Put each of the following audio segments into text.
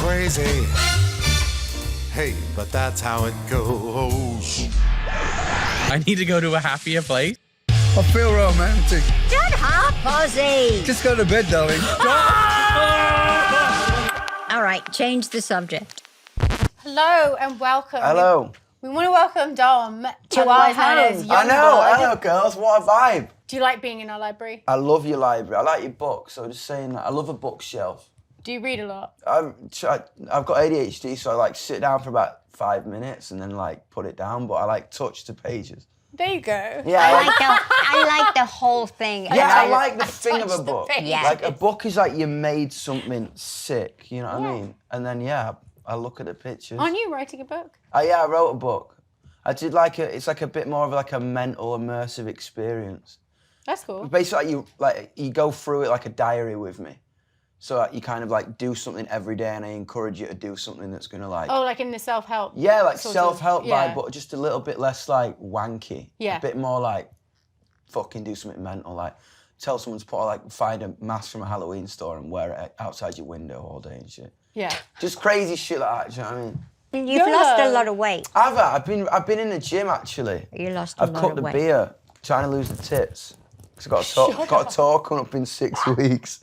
crazy. Hey, but that's how it goes. I need to go to a happier place. I feel romantic. Shut up, Ozzy. Just go to bed, darling. All right, change the subject. Hello and welcome. Hello. We want to welcome Dom To our home. I know. Hello, girls. What a vibe. Do you like being in our library? I love your library. I like your books. So just saying that. I love a bookshelf. Do you read a lot? I've got ADHD, so I like sit down for about 5 minutes and then like put it down. But I like touch the pages. There you go. Yeah. I like the whole thing. Yeah, I like the thing of a touch the book. page. Yeah. Like a book is like you made something sick. You know what I mean? And then I look at the pictures. Aren't you writing a book? Yeah, I wrote a book. I did it's like a bit more of like a mental immersive experience. That's cool. Basically, you go through it like a diary with me. So you kind of like do something every day, and I encourage you to do something that's gonna like. Oh, like in the self-help. Yeah, like sort of- self-help yeah. vibe, but just a little bit less like wanky. Yeah. A bit more like, fucking do something mental, like tell someone to find a mask from a Halloween store and wear it outside your window all day and shit. Yeah. Just crazy shit like that. Do you know what I mean? You've lost a lot of weight. I've been in the gym actually. You lost a I've lot cut of the weight. beer, trying to lose the tits. Cause I've got a tour coming up in 6 weeks.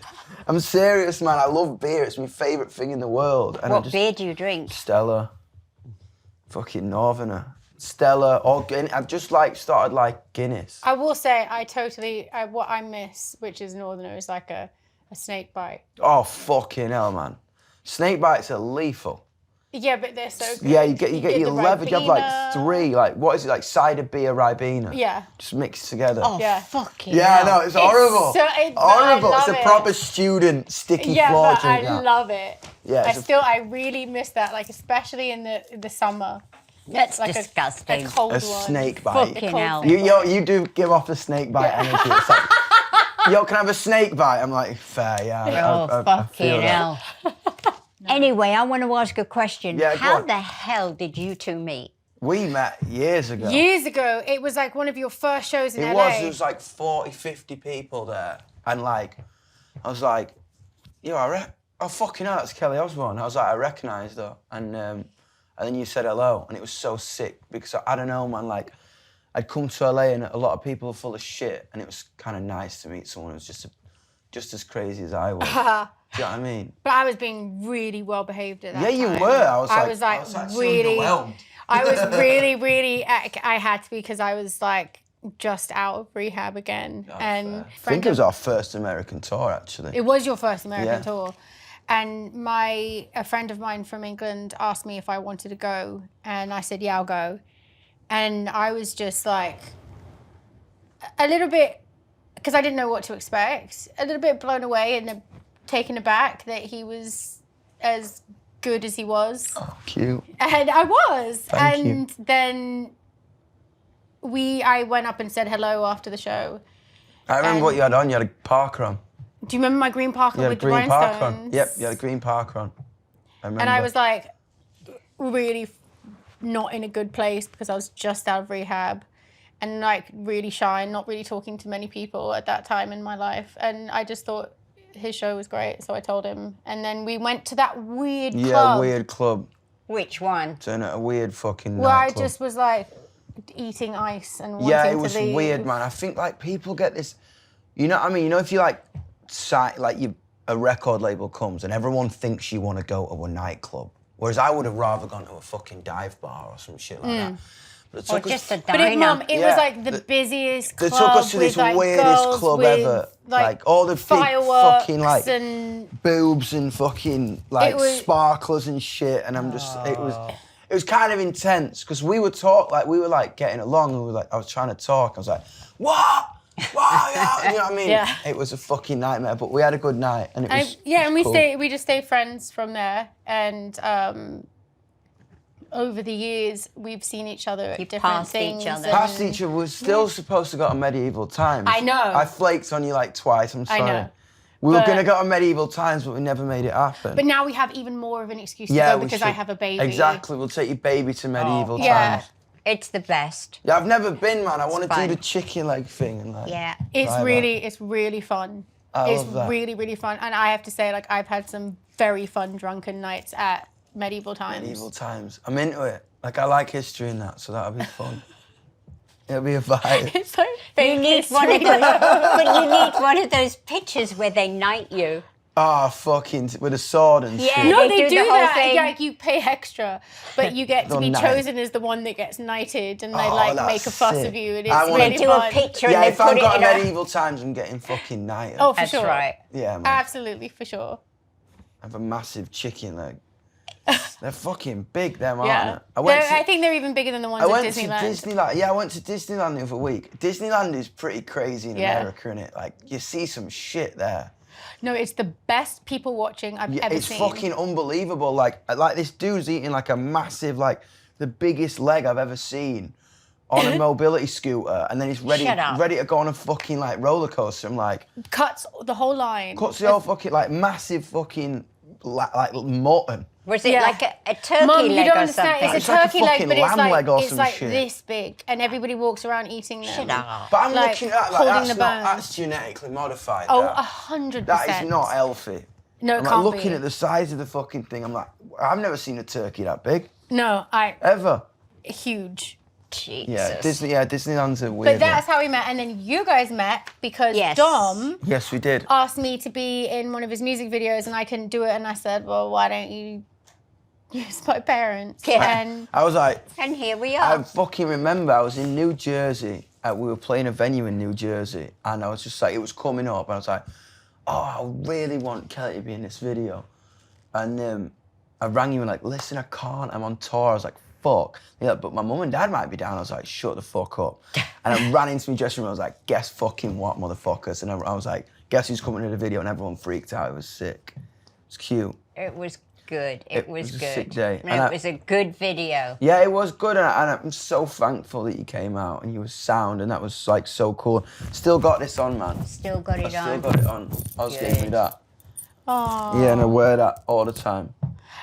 I'm serious, man. I love beer. It's my favourite thing in the world. And What beer do you drink? Stella. Fucking Northerner. Stella or Guinness. I've just started like Guinness. I will say, what I miss, which is Northerner, is like a snake bite. Oh, fucking hell, man. Snake bites are lethal. Yeah, but they're so good. Yeah, you get your the leverage. You have like Ribena. 3, like, what is it, like cider, beer, Ribena? Yeah. Just mixed together. Oh, Yeah. fucking Yeah, hell. no, it's horrible. but Horrible. I It's a love it. proper student sticky Yeah, floor but drink. I that. love it. Yeah, I really miss that, like especially in the summer. That's Like disgusting. A cold a one. snake bite. Fucking cold hell. snake. You do give off the snake bite energy. It's like, yo, can I have a snake bite? I'm like, fair, yeah. Oh, I fucking feel that. hell. Anyway, I want to ask a question. Yeah, go How on. the hell did you two meet? We met years ago. Years ago, it was like one of your first shows in It LA. was. There was like 40, 50 people there. And like, I was like, yo, oh, fucking hell, that's Kelly Osbourne. I was like, I recognised her. And then you said hello. And it was so sick because I don't know, man, like, I'd come to LA and a lot of people are full of shit. And it was kind of nice to meet someone who was just as crazy as I was. Do you know what I mean? But I was being really well behaved at that Yeah, you time. were. I was really underwhelmed. I was really I had to be because I was like just out of rehab again. Oh, and fair. I think it was our first American tour, actually. It was your first American Yeah. tour. And a friend of mine from England asked me if I wanted to go. And I said, yeah, I'll go. And I was just like a little bit, because I didn't know what to expect, a little bit blown away and taken aback that he was as good as he was. Oh, cute. And I was. Thank you. And then I went up and said hello after the show. I remember And- what you had on. You had a Parker on. Do you remember my green parka You had a with the green Parker on. rhinestones? Yep, you had a green Parker on. I remember. And I was like really not in a good place because I was just out of rehab and like really shy and not really talking to many people at that time in my life. And I just thought his show was great, so I told him. And then we went to that weird club. Yeah, weird club. Which one? Turn it a weird fucking Where I nightclub. just was like eating ice and wanting Yeah, it to was leave. weird, man. I think like people get this, you know what I mean? You know, if you like a record label comes and everyone thinks you want to go to a nightclub, whereas I would have rather gone to a fucking dive bar or some shit like that. But it Or took us- just a But it, diner? Mum, it Yeah. was like the busiest They club took us to this with, like, weirdest girls club with, ever. Like, Like, all the big fireworks fucking, like, and boobs and fucking like It was- sparklers and shit, and I'm just it was kind of intense because we were getting along, and I was trying to talk. I was like, what? Wow, yeah. You know what I mean? Yeah. It was a fucking nightmare, but we had a good night, and it was and cool. we just stayed friends from there. And over the years, we've seen each other at You different passed things. each other. and- Past teacher was still supposed to go to Medieval Times. I know. I flaked on you like twice. I'm I sorry. know. We were But- gonna go to Medieval Times, but we never made it happen. But now we have even more of an excuse to yeah, go we because should. I have a baby. Exactly. We'll take your baby to Medieval Yeah. Times. It's the best. Yeah, I've never been, man. I want to do fun. the chicken leg thing and like. Yeah. It's Try really fun. I It's love that. really, really fun. And I have to say, like, I've had some very fun drunken nights at medieval times. Medieval times. I'm into it. Like, I like history and that, so that'll be fun. It'll be a vibe. It's like You need one of those, but you need one of those pictures where they knight you. Oh, fucking, with a sword and Yeah. shit. No, They they do do the whole that. thing. Like, you pay extra, but you get to They'll be knight. chosen as the one that gets knighted, and they Oh, like that's make a fuss sick. of you, and I it's wanna really Do a fun. picture Yeah, and they if put I've it got in a... medieval times, I'm getting fucking knighted. Oh, for That's sure. right. Yeah, man. Absolutely, for sure. I have a massive chicken leg. They're fucking big, them, aren't Yeah. they? I think they're even bigger than the ones I at went Disneyland. to Disneyland. Yeah, I went to Disneyland the other week. Disneyland is pretty crazy in Yeah. America, innit? Like, you see some shit there. No, it's the best people watching I've ever It's seen. fucking unbelievable. Like this dude's eating like a massive, like the biggest leg I've ever seen on a mobility scooter, and then he's ready Shut up. to go on a fucking like roller coaster. I'm like, Cuts the whole line. cuts the whole fucking like massive fucking like mutton. Was it Yeah. like a turkey Mum, you leg don't or understand. something? It's It's a like a turkey leg, fucking but it's lamb like leg or it's some like shit. this big, and everybody walks around eating them. Shut up. But I'm Like, looking at like holding the bones. that's genetically modified. Oh, that. 100%. That is not healthy. No, it I'm can't like looking be. at the size of the fucking thing. I'm like, I've never seen a turkey that big No, ever. huge. Jesus. Disneyland's a weird But that's how we met, and then you guys met because Yes. Dom one. Yes, we did. asked me to be in one of his music videos, and I couldn't do it, and I said, well, why don't you use my parents? Yeah. And I was like, And here we I are. fucking remember I was in New Jersey. We were playing a venue in New Jersey, and I was just like, it was coming up, and I was like, oh, I really want Kelly to be in this video. And I rang you and like, listen, I can't, I'm on tour. I was like, fuck. Yeah, but my mum and dad might be down. I was like, shut the fuck up. And I ran into my dressing room. I was like, guess fucking what, motherfuckers? And I was like, guess who's coming to the video? And everyone freaked out. It was sick. It was cute. It was good. It was was a good. sick day. And And it I- was a good video. Yeah, it was good, and I'm so thankful that you came out and you were sound, and that was like so cool. Still got this on, man. Still got it I still on. got it on. Oz gave me Good. that. oh, Yeah, and I wear that all the time.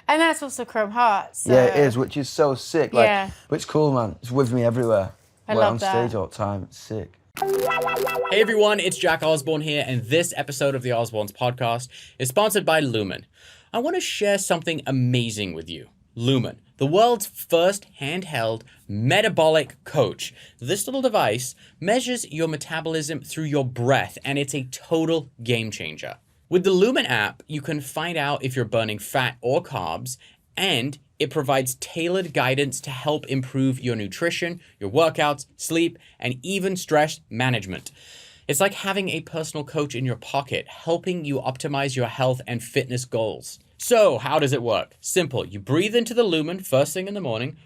and that's also Chrome Heart. So Yeah, it is, which is so sick. Like, Yeah. It's cool, man. It's with me everywhere. I Wear it love on that. stage all the time. It's sick. Hey everyone, it's Jack Osbourne here, and this episode of the Osbournes podcast is sponsored by Lumen. I want to share something amazing with you. Lumen, the world's first handheld metabolic coach. This little device measures your metabolism through your breath, and it's a total game changer. With the Lumen app, you can find out if you're burning fat or carbs, and it provides tailored guidance to help improve your nutrition, your workouts, sleep, and even stress management. It's like having a personal coach in your pocket, helping you optimize your health and fitness goals. So, how does it work? Simple. You breathe into the Lumen first thing in the morning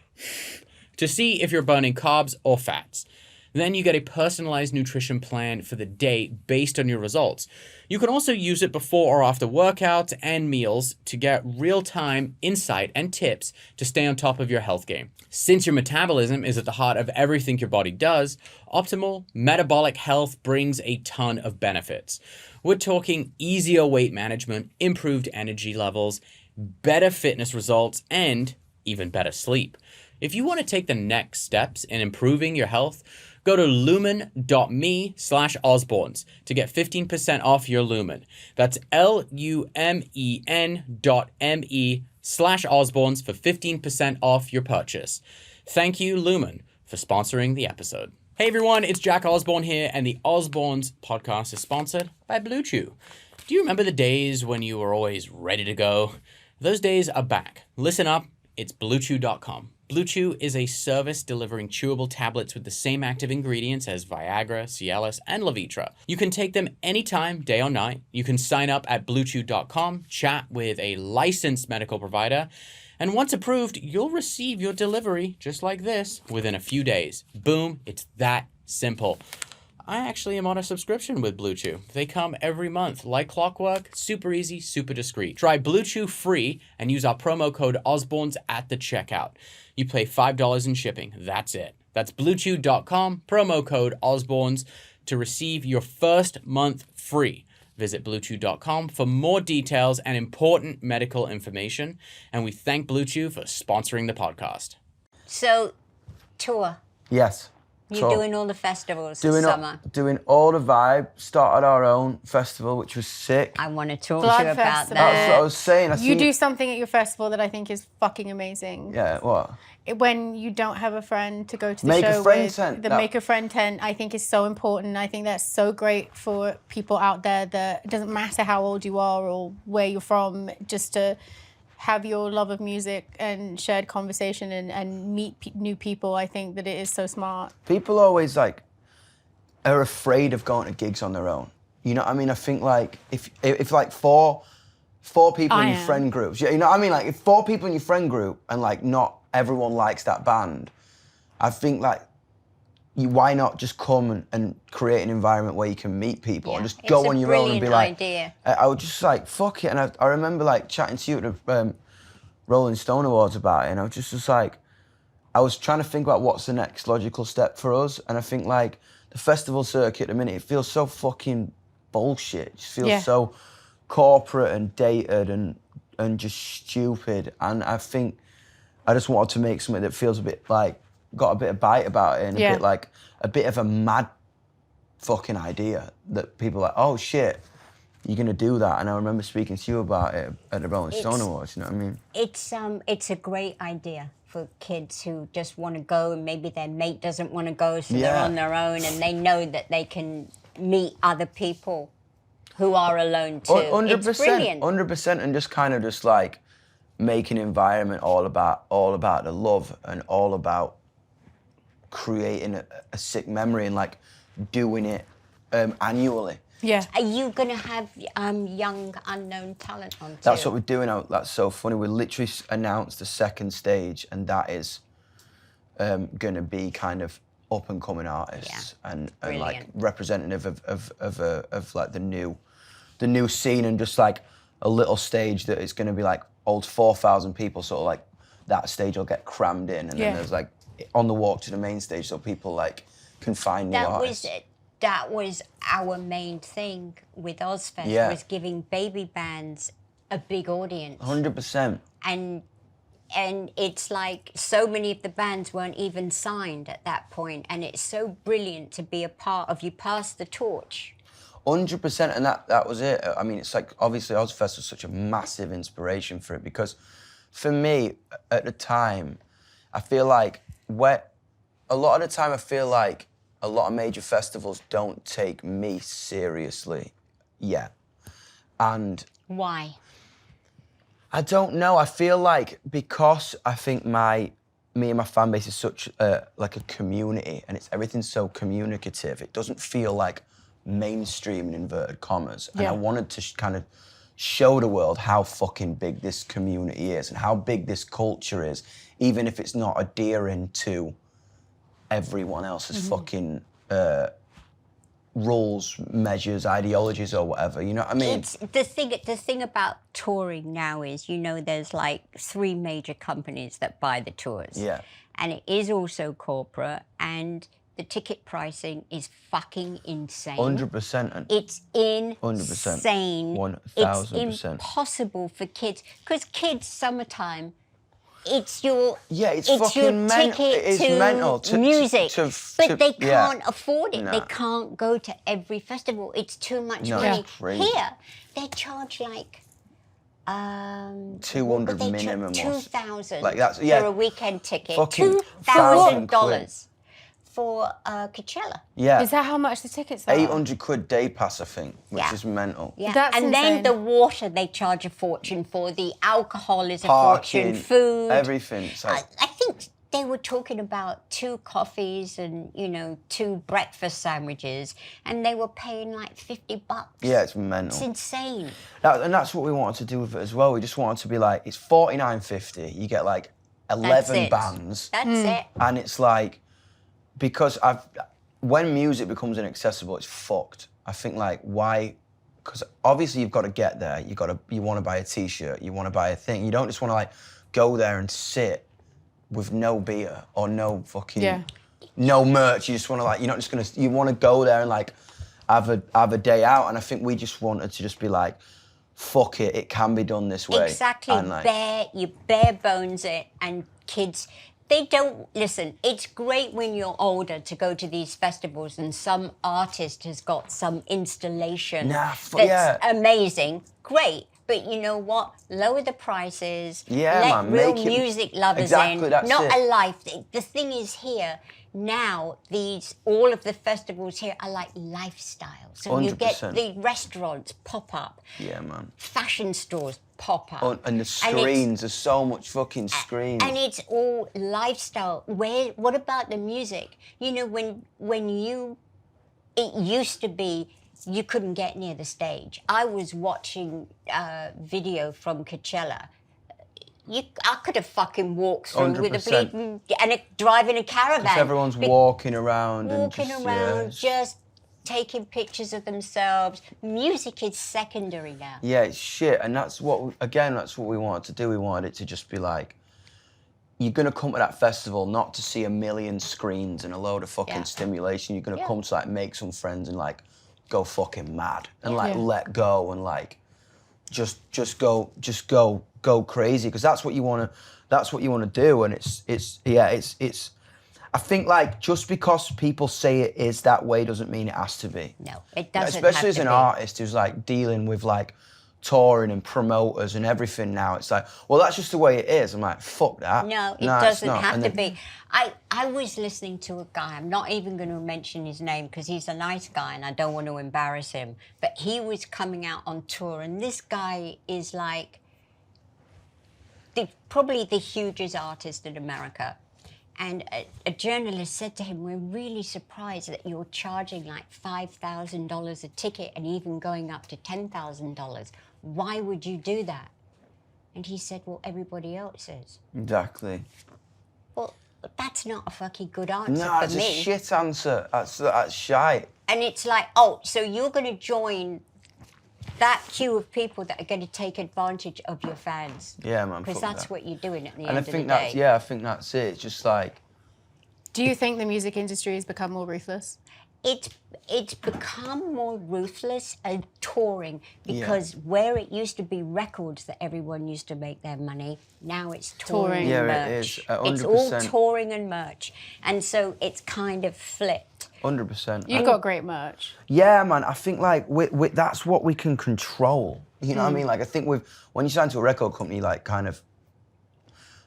to see if you're burning carbs or fats. Then you get a personalized nutrition plan for the day based on your results. You can also use it before or after workouts and meals to get real-time insight and tips to stay on top of your health game. Since your metabolism is at the heart of everything your body does, optimal metabolic health brings a ton of benefits. We're talking easier weight management, improved energy levels, better fitness results, and even better sleep. If you want to take the next steps in improving your health, go to lumen.me/Osbournes to get 15% off your Lumen. That's lumen.me/Osbournes for 15% off your purchase. Thank you, Lumen, for sponsoring the episode. Hey everyone, it's Jack Osbourne here, and the Osbournes podcast is sponsored by Blue Chew. Do you remember the days when you were always ready to go? Those days are back. Listen up, it's BlueChew.com. Blue Chew is a service delivering chewable tablets with the same active ingredients as Viagra, Cialis, and Levitra. You can take them anytime, day or night. You can sign up at BlueChew.com, chat with a licensed medical provider, and once approved, you'll receive your delivery just like this within a few days. Boom, it's that simple. I actually am on a subscription with Blue Chew. They come every month, like clockwork, super easy, super discreet. Try Blue Chew free and use our promo code Osbournes at the checkout. You pay $5 in shipping. That's it. That's BlueChew.com, promo code Osbournes to receive your first month free. Visit BlueChew.com for more details and important medical information. And we thank Blue Chew for sponsoring the podcast. So, tour. Yes. You're doing all the festivals doing this summer. doing all the vibe. Started our own festival, which was sick. I want to talk to you about BludFest. that. That's what I was saying. You do something at your festival that I think is fucking amazing. Yeah, what? When you don't have a friend to go to the Make a show friend with, tent. the Make a Friend tent, I think is so important. I think that's so great for people out there that it doesn't matter how old you are or where you're from, just to have your love of music and shared conversation and meet new people. I think that it is so smart. People always like are afraid of going to gigs on their own. You know what I mean? I think like if like four people in your friend groups, you know what I mean? Like if 4 people in your friend group and like not everyone likes that band, I think like why not just come and create an environment where you can meet people and just go on your own and be like, idea. I was just like, fuck it. And I remember like chatting to you at the Rolling Stone Awards about it, and I was just like, I was trying to think about what's the next logical step for us, and I think like the festival circuit at the minute, it feels so fucking bullshit. It just feels so corporate and dated and just stupid, and I think I just wanted to make something that feels a bit like, got a bit of bite about it and a bit of a mad fucking idea that people are like, oh shit, you're gonna do that. And I remember speaking to you about it at the Rolling Stone Awards, you know what I mean? It's a great idea for kids who just want to go and maybe their mate doesn't want to go, so they're on their own and they know that they can meet other people who are alone too. 100%, it's brilliant. 100%, and just kind of just like make an environment all about the love and all about creating a sick memory and like doing it annually. Yeah. Are you going to have young unknown talent on too? That's what we're doing. That's so funny. We literally announced the second stage, and that is going to be kind of up and coming artists and like representative of like the new scene, and just like a little stage that is going to be like holds 4,000 people. Sort of like that stage will get crammed in, and then there's like on the walk to the main stage, so people like can find new artists. That was our main thing with Ozfest, was giving baby bands a big audience. 100%. And it's like so many of the bands weren't even signed at that point, and it's so brilliant to be a part of. You pass the torch. 100%, and that was it. I mean, it's like obviously Ozfest was such a massive inspiration for it, because for me at the time, I feel like a lot of the time I feel like a lot of major festivals don't take me seriously yet. And why? I don't know. I feel like because I think me and my fan base is such like a community, and everything's so communicative. It doesn't feel like mainstream in inverted commas. And I wanted to kind of show the world how fucking big this community is and how big this culture is, even if it's not adhering to everyone else's fucking rules, measures, ideologies, or whatever. You know what I mean? It's the thing about touring now is, you know, there's like 3 major companies that buy the tours. Yeah. And it is also corporate, and the ticket pricing is fucking insane. 100%. It's insane. 1,000%. It's impossible for kids, because kids summertime, it's your it's your fucking ticket It is to mental to music, but they can't afford it. No. They can't go to every festival. It's too much No, money. it's crazy. Here, they charge like 200 minimum. 2,000 like that's for a weekend ticket. Fucking $2,000 for Coachella. Yeah. Is that how much the tickets are? 800 quid day pass, I think, which is mental. Yeah, That's and insane. then the water they charge a fortune for. The alcohol is a Parking, fortune. Food, everything. It's like, I think they were talking about 2 coffees and 2 breakfast sandwiches, and they were paying like $50. yeah, it's mental. It's insane. And that's what we wanted to do with it as well. We just wanted to be like, it's $49.50. You get like 11 bands. That's it. And it's like, because when music becomes inaccessible, it's fucked. I think like, why? Because obviously you've got to get there. You want to buy a T-shirt. You want to buy a thing. You don't just want to like go there and sit with no beer or no fucking no merch. You just want to like, you're not just gonna. You want to go there and like have a day out. And I think we just wanted to just be like, fuck it. It can be done this way. Exactly. And like, You bare bones it, and kids. they don't listen. It's great when you're older to go to these festivals and some artist has got some installation that's amazing. Great. But you know what? Lower the prices. Yeah, let real music lovers in. That's not it. a life thing. The thing is here now. All of the festivals here are like lifestyle. So 100%. you get the restaurants pop up. Yeah, man. Fashion stores pop up. And the screens. There's so much fucking screens. And it's all lifestyle. What about the music? You know, it used to be you couldn't get near the stage. I was watching a video from Coachella. I could have fucking walked through 100%. with a bleeding and driving a caravan. Because everyone's walking around just taking pictures of themselves. Music is secondary now. Yeah, it's shit, and that's what we wanted to do. We wanted it to just be like, you're gonna come to that festival not to see a million screens and a load of fucking stimulation. You're gonna come to like make some friends and like go fucking mad and like let go and like just go crazy, because that's what you wanna do. And it's I think like just because people say it is that way doesn't mean it has to be. No, it doesn't. Especially as an artist who's like dealing with like touring and promoters and everything now. It's like, well, that's just the way it is. I'm like, fuck that. No, it doesn't have to be. I was listening to a guy, I'm not even going to mention his name because he's a nice guy and I don't want to embarrass him, but he was coming out on tour and this guy is like probably the hugest artist in America. And a journalist said to him, we're really surprised that you're charging like $5,000 a ticket and even going up to $10,000. Why would you do that? And he said, well, everybody else is. Exactly. Well, that's not a fucking good answer no, for it's me. a shit answer. That's shite. And it's like, oh, so you're going to join that queue of people that are going to take advantage of your fans. Yeah, man. Because that's what you're doing at the end and of the day. I think that's it. It's just like... Do you think the music industry has become more ruthless? It's become more ruthless and touring because where it used to be records that everyone used to make their money, now it's touring and merch. It is, 100%. It's all touring and merch. And so it's kind of flipped. 100%. You've got great merch. Yeah, man. I think like that's what we can control. You know what I mean? Like I think when you sign to a record company, like kind of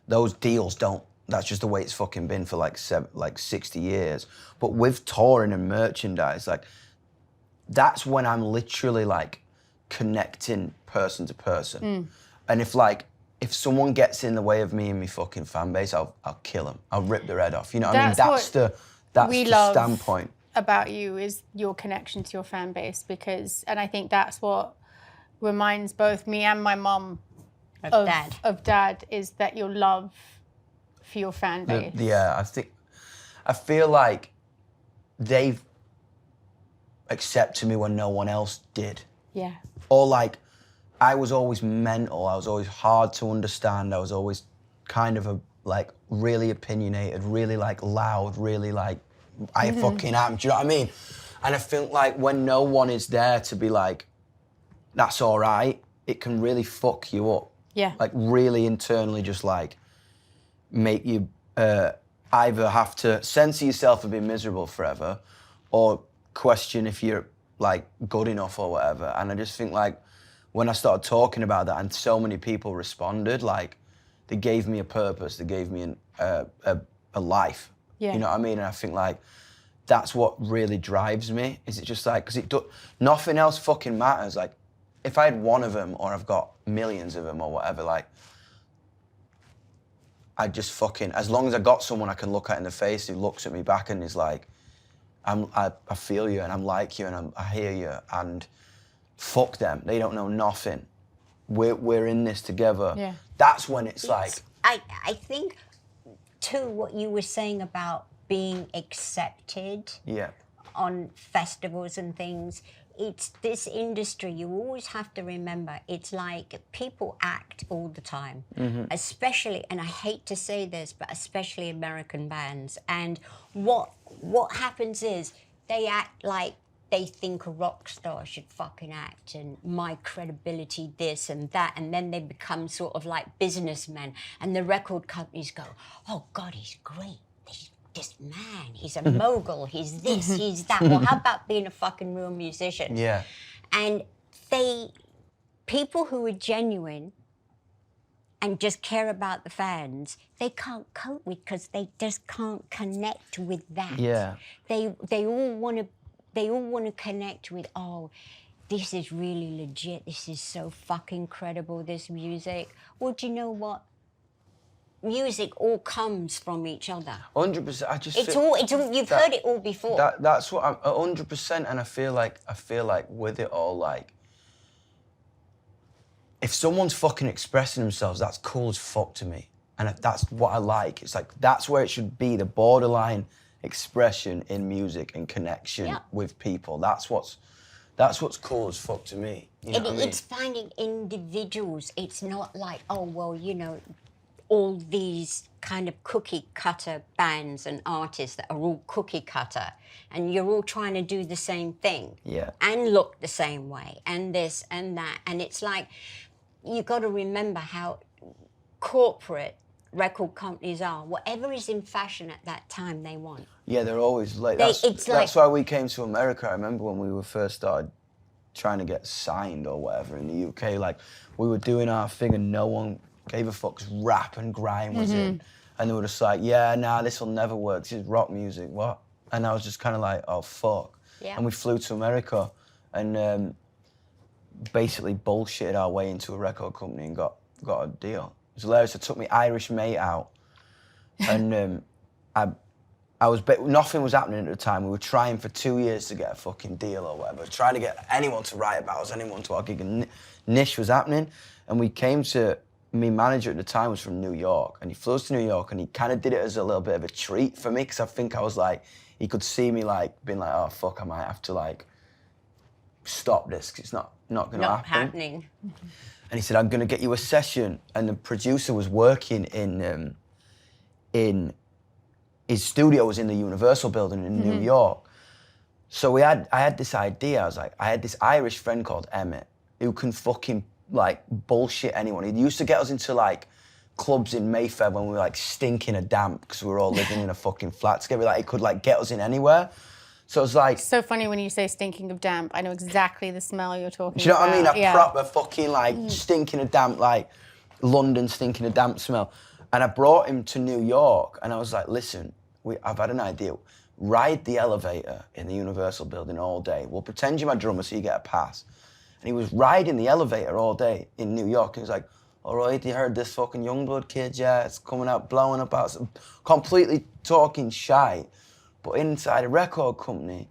those deals don't. That's just the way it's fucking been for like 60 years. But with touring and merchandise, like that's when I'm literally like connecting person to person. And if someone gets in the way of me and my fucking fan base, I'll kill them. I'll rip their head off. You know what I mean? That's the standpoint about you is your connection to your fan base, and I think that's what reminds both me and my mum of dad is that your love for your fan base. I feel like they've accepted me when no one else did. Yeah. Or like I was always mental, I was always hard to understand, I was always kind of like really opinionated, really like loud, really like I fucking am. Do you know what I mean? And I feel like when no one is there to be like, that's all right, it can really fuck you up. Yeah. Like really internally just like make you either have to censor yourself and be miserable forever or question if you're like good enough or whatever. And I just think like when I started talking about that and so many people responded, like they gave me a purpose, they gave me a life. Yeah. You know what I mean? And I think like that's what really drives me. Is it just like, because nothing else fucking matters. Like if I had one of them or I've got millions of them or whatever, like I just fucking, as long as I got someone I can look at in the face who looks at me back and is like, I feel you and I'm like you and I hear you and fuck them. They don't know nothing. We're in this together. Yeah. That's when it's like. I think too what you were saying about being accepted on festivals and things. It's this industry, you always have to remember, it's like people act all the time, especially, and I hate to say this, but especially American bands. And what happens is they act like they think a rock star should fucking act and my credibility this and that, and then they become sort of like businessmen, and the record companies go, oh God, he's great. This man, he's a mogul, he's this, he's that. Well, how about being a fucking real musician? Yeah. And people who are genuine and just care about the fans, they can't cope with, because they just can't connect with that. Yeah. They all want to connect with, oh, this is really legit, this is so fucking credible, this music. Well, do you know what? Music all comes from each other. 100%. I just It's all you've heard it all before. That's what I'm 100%, and I feel like with it all, like, if someone's fucking expressing themselves, that's cool as fuck to me, and that's what I like. It's like that's where it should be, the borderline expression in music and connection with people. That's what's cool as fuck to me. You know what I mean? It's finding individuals. It's not like, oh well, you know, all these kind of cookie cutter bands and artists that are all cookie cutter, and you're all trying to do the same thing. Yeah. And look the same way, and this and that. And it's like, you got to remember how corporate record companies are. Whatever is in fashion at that time, they want. Yeah, they're always like, that's why we came to America. I remember when we were first started trying to get signed or whatever in the UK, like, we were doing our thing and no one gave a fuck, 'cause rap and grime was in. And they were just like, yeah, nah, this will never work. This is rock music, what? And I was just kind of like, oh, fuck. Yeah. And we flew to America and basically bullshitted our way into a record company and got a deal. It was hilarious. I took my Irish mate out and nothing was happening at the time. We were trying for 2 years to get a fucking deal or whatever, trying to get anyone to write about us, anyone to our gig, and Nish was happening. And we came to, my manager at the time was from New York, and he flew us to New York, and he kind of did it as a little bit of a treat for me, because I think I was like, he could see me like being like, oh fuck, I might have to like stop this, because it's not going to happen. Not happening. And he said, I'm going to get you a session. And the producer was working in his studio was in the Universal building in New York. So I had this idea. I had this Irish friend called Emmett who can fucking like bullshit anyone. He used to get us into like clubs in Mayfair when we were like stinking of damp because we were all living in a fucking flat together. Like, he could like get us in anywhere. So it's like... So funny when you say stinking of damp. I know exactly the smell you're talking about. Do you know what I mean? A proper fucking like stinking of damp, like London stinking of damp smell. And I brought him to New York and I was like, listen, I've had an idea. Ride the elevator in the Universal building all day. We'll pretend you're my drummer so you get a pass. And he was riding the elevator all day in New York. And he was like, all right, you heard this fucking YUNGBLUD kid, yeah, it's coming out, blowing up out, completely talking shy. But inside a record company,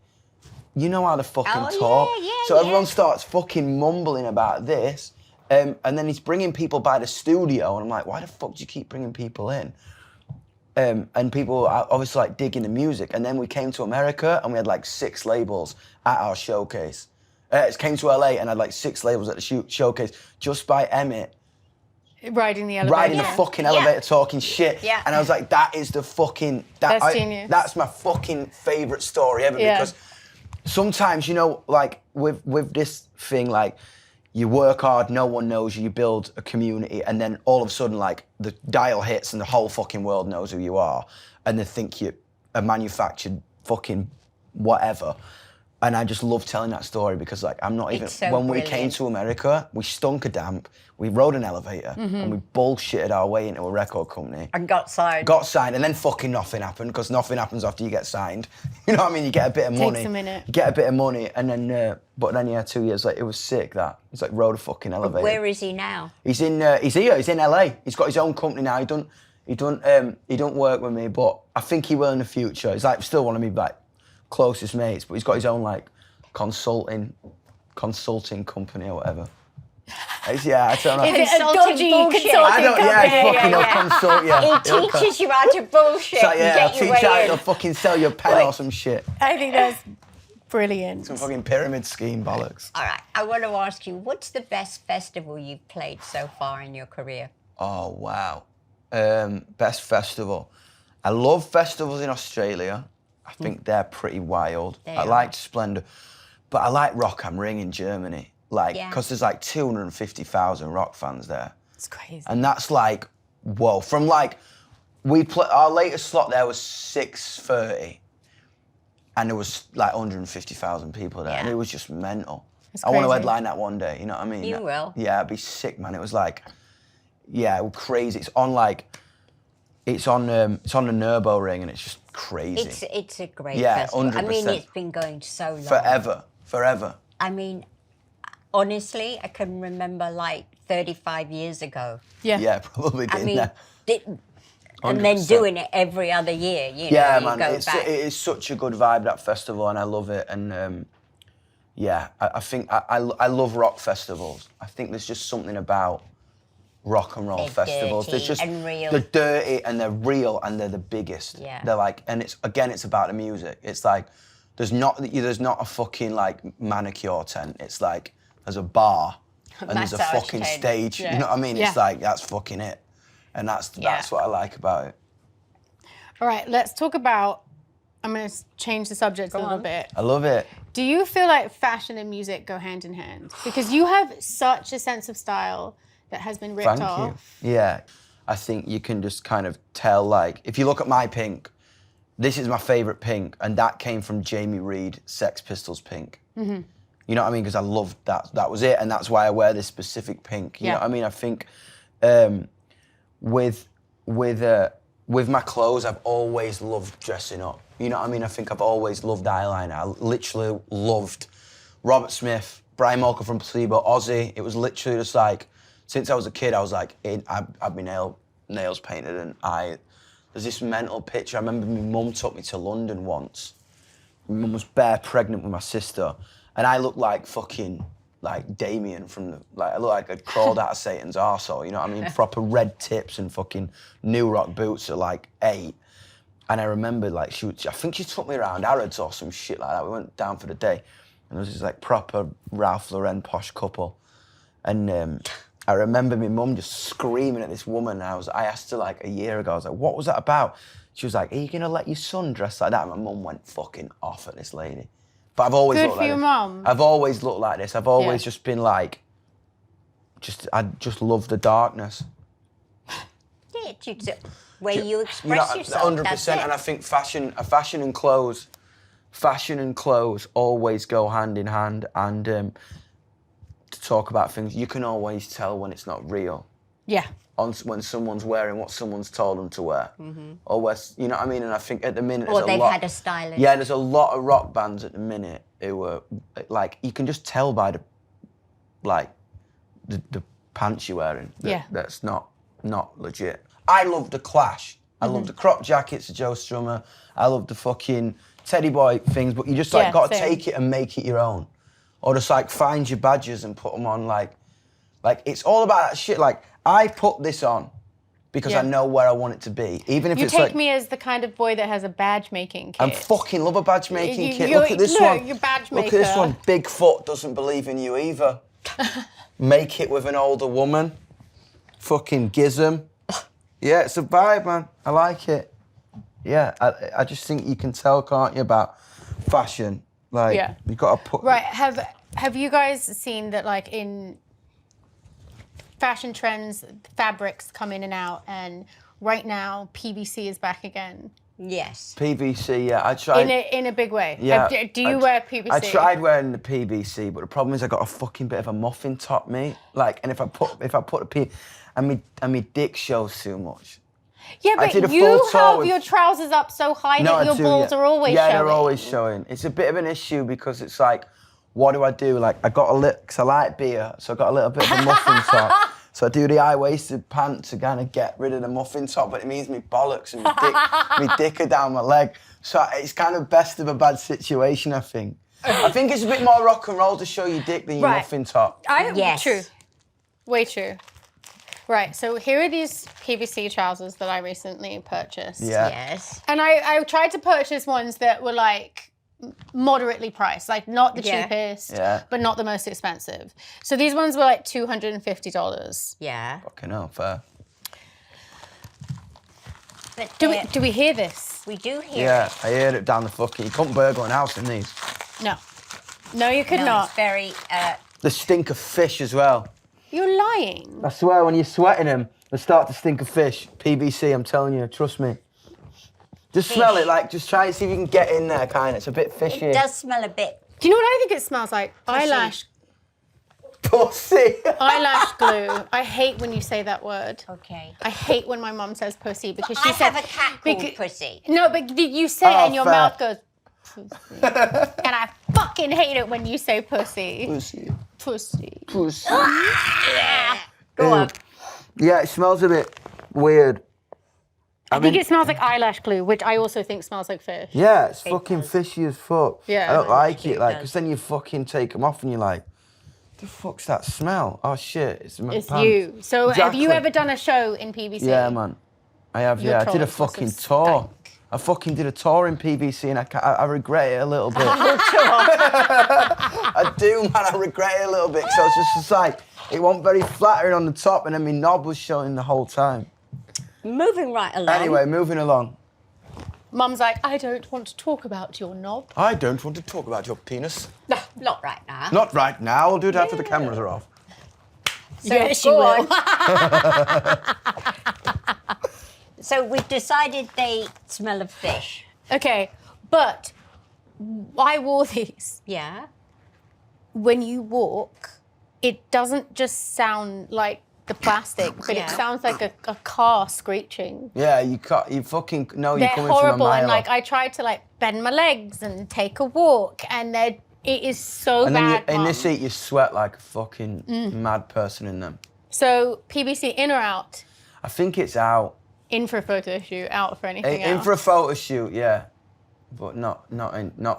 you know how to fucking talk. So everyone starts fucking mumbling about this. And then he's bringing people by the studio. And I'm like, why the fuck do you keep bringing people in? And people are obviously like digging the music. And then we came to America and we had like 6 labels at our showcase. It came to LA and had like 6 labels at the showcase just by Emmett. Riding the elevator. Riding the fucking elevator, talking shit. Yeah. And I was like, that is the fucking... That's genius. That's my fucking favourite story ever because sometimes, you know, like with this thing, like you work hard, no one knows you, you build a community, and then all of a sudden, like the dial hits and the whole fucking world knows who you are, and they think you're a manufactured fucking whatever. And I just love telling that story because, like, I'm not even... So when brilliant. we came to America, we stunk of damp, we rode an elevator, and we bullshitted our way into a record company. And got signed. Got signed, and then fucking nothing happened, because nothing happens after you get signed. You know what I mean? You get a bit of money. Takes a minute. You get a bit of money, and then... but then, yeah, 2 years later, it was sick, that. It's like, rode a fucking elevator. Where is he now? He's in... he's here, he's in LA. He's got his own company now. He don't work with me, but I think he will in the future. He's like still one of me, like, closest mates, but he's got his own, like, consulting company or whatever. Yeah, I don't know. Is it a Consulting dodgy bullshit. consulting I don't, yeah, company? fucking he'll consult you. He teaches you how to bullshit So, and yeah, get I'll your teach you how way to in. fucking sell you a pen or some shit. I think that's brilliant. Some fucking pyramid scheme bollocks. All right, I want to ask you, what's the best festival you've played so far in your career? Oh, wow. Best festival. I love festivals in Australia. I think they're pretty wild. They I are. liked Splendor. But I like Rock am Ring in Germany, like, Yeah. because there's like 250,000 rock fans there. It's crazy. And that's like, whoa. From like, our latest slot there was 6:30, and there was like 150,000 people there, and Yeah. it was just mental. It's I want to crazy. headline that one day, you know what I mean? You will. Yeah, it'd be sick, man. It was like, yeah, it was crazy. It's on like, it's on the Nürburgring, and it's just crazy. It's a great Yeah, festival. I mean, 100%. it's been going so long. Forever. I mean, honestly, I can remember like 35 years ago. Yeah, probably I did. mean, Yeah. and then 100%. doing it every other year, you know, Yeah, you man, go it back. is such a good vibe, that festival, and I love it. And yeah, I think I love rock festivals. I think there's just something about rock and roll They're festivals. dirty There's just and real. they're dirty and they're real and they're the biggest. Yeah. They're like, and it's about the music. It's like there's not a fucking like manicure tent. It's like there's a bar and there's a Massage fucking tent. stage. Yeah. You know what I mean? Yeah. It's like that's fucking it, and that's what I like about it. All right, let's talk about. I'm going to change the subject a little on. bit. I love it. Do you feel like fashion and music go hand in hand? Because you have such a sense of style that has been ripped Thank off. you. Yeah, I think you can just kind of tell, like, if you look at my pink, this is my favourite pink, and that came from Jamie Reed, Sex Pistols pink. Mm-hmm. You know what I mean? Because I loved that. That was it, and that's why I wear this specific pink. You know what I mean? I think with my clothes, I've always loved dressing up. You know what I mean? I think I've always loved eyeliner. I literally loved Robert Smith, Brian Molko from Placebo, Ozzy. It was literally just like, since I was a kid, I was like, I'd be nails painted, and there's this mental picture. I remember my mum took me to London once. My mum was bare pregnant with my sister, and I looked like fucking, like Damien from I looked like I'd crawled out of Satan's arsehole, you know what I mean? Proper red tips and fucking New Rock boots at like 8. And I remember like I think she took me around Harrods or some shit like that. We went down for the day, and there was this like proper Ralph Lauren posh couple. And I remember my mum just screaming at this woman. And I asked her like a year ago, I was like, what was that about? She was like, are you gonna let your son dress like that? And my mum went fucking off at this lady. But I've always Good looked for like your this. mum. I've always looked like this. I've always Yeah. just been like, I just love the darkness. Yeah, it's a way you express You know, yourself. 100%. That's it. And I think fashion and clothes always go hand in hand. And to talk about things, you can always tell when it's not real. Yeah. When someone's wearing what someone's told them to wear, or you know what I mean. And I think at the minute, Or there's they've a lot, had a stylist. Yeah, there's a lot of rock bands at the minute who are like, you can just tell by the pants you're wearing. That's not legit. I love the Clash. I love the crop jackets of Joe Strummer. I love the fucking Teddy Boy things, but you just like got to same. take it and make it your own, or just like find your badges and put them on. Like it's all about that shit. Like I put this on because I know where I want it to be, even if You it's take like. me as the kind of boy that has a badge making kit. I fucking love a badge making kit. you're- Look at this no, one. you're badge Look at this maker. one. Bigfoot doesn't believe in you either. Make it with an older woman. Fucking Gizm. Yeah, it's a vibe, man. I like it. Yeah, I just think you can tell, can't you, about fashion? Like, you've got to put... Right, have you guys seen that, like, in fashion trends, fabrics come in and out, and right now PVC is back again? Yes. PVC, yeah, I tried... In a big way. Yeah, Do you wear PVC? I tried wearing the PVC, but the problem is I got a fucking bit of a muffin top, mate. Like, and if I put a P... And my dick shows too much. Yeah, I but did a you full tour have with- your trousers up so high that your balls are always yeah, showing. they're always showing. It's a bit of an issue because it's like, what do I do? Like, I got a little, because I like beer, so I got a little bit of a muffin top. So I do the high-waisted pants to kind of get rid of the muffin top, but it means me bollocks and my dick are down my leg. So it's kind of best of a bad situation, I think. I think it's a bit more rock and roll to show your dick than your muffin top. Yes. True. Way true. Right, so here are these PVC trousers that I recently purchased. Yeah. Yes. And I tried to purchase ones that were like moderately priced, like not the cheapest, but not the most expensive. So these ones were like $250. Yeah. Fucking hell, fair. But Do we hear this? we do hear Yeah, it. I heard it down the fucking... You couldn't burgle an house in these. No. No, you could No, not. it's very. The stink of fish as well. You're lying. I swear, when you're sweating them, they start to stink of fish. PVC, I'm telling you, trust me. Just smell it, like, just try and see if you can get in there, kind of. It's a bit fishy. It does smell a bit. Do you know what I think it smells like? Eyelash. Pussy. Eyelash glue. I hate when you say that word. Okay. I hate when my mum says pussy because I she said. have a cat called Pussy. No, but you say it Oh, and your fair. mouth goes. Pussy. And I fucking hate it when you say pussy. Pussy. Pussy. Pussy. Go on. Yeah, it smells a bit weird. I think it smells like eyelash glue, which I also think smells like fish. Yeah, it's fucking fishy as fuck. Yeah. I don't like it, like, does. because then you fucking take them off and you're like, the fuck's that smell? Oh shit, it's in my It's pants. you. So have you Exactly. ever done a show in PVC? Yeah, man. I have, Your yeah. I did a trolls must fucking have tour. stank. I fucking did a tour in PVC and I regret it a little bit. I do, man. I regret it a little bit because I was just like, it wasn't very flattering on the top and then my knob was showing the whole time. Moving right along. Anyway, moving along. Mum's like, I don't want to talk about your knob. I don't want to talk about your penis. No, not right now. Not right now. I'll do it after the cameras are off. So Yes, go you on. will. So we've decided they smell of fish. Okay, but I wore these. Yeah. When you walk, it doesn't just sound like the plastic, but Yeah. it sounds like a car screeching. Yeah, you can't. You fucking know you're They're coming horrible, from a mile and like off. I tried to like bend my legs and take a walk, and it is so And then bad. in Mum. this seat, you sweat like a fucking mad person in them. So PVC in or out? I think it's out. In for a photo shoot, out for anything In else. for a photo shoot, yeah, but not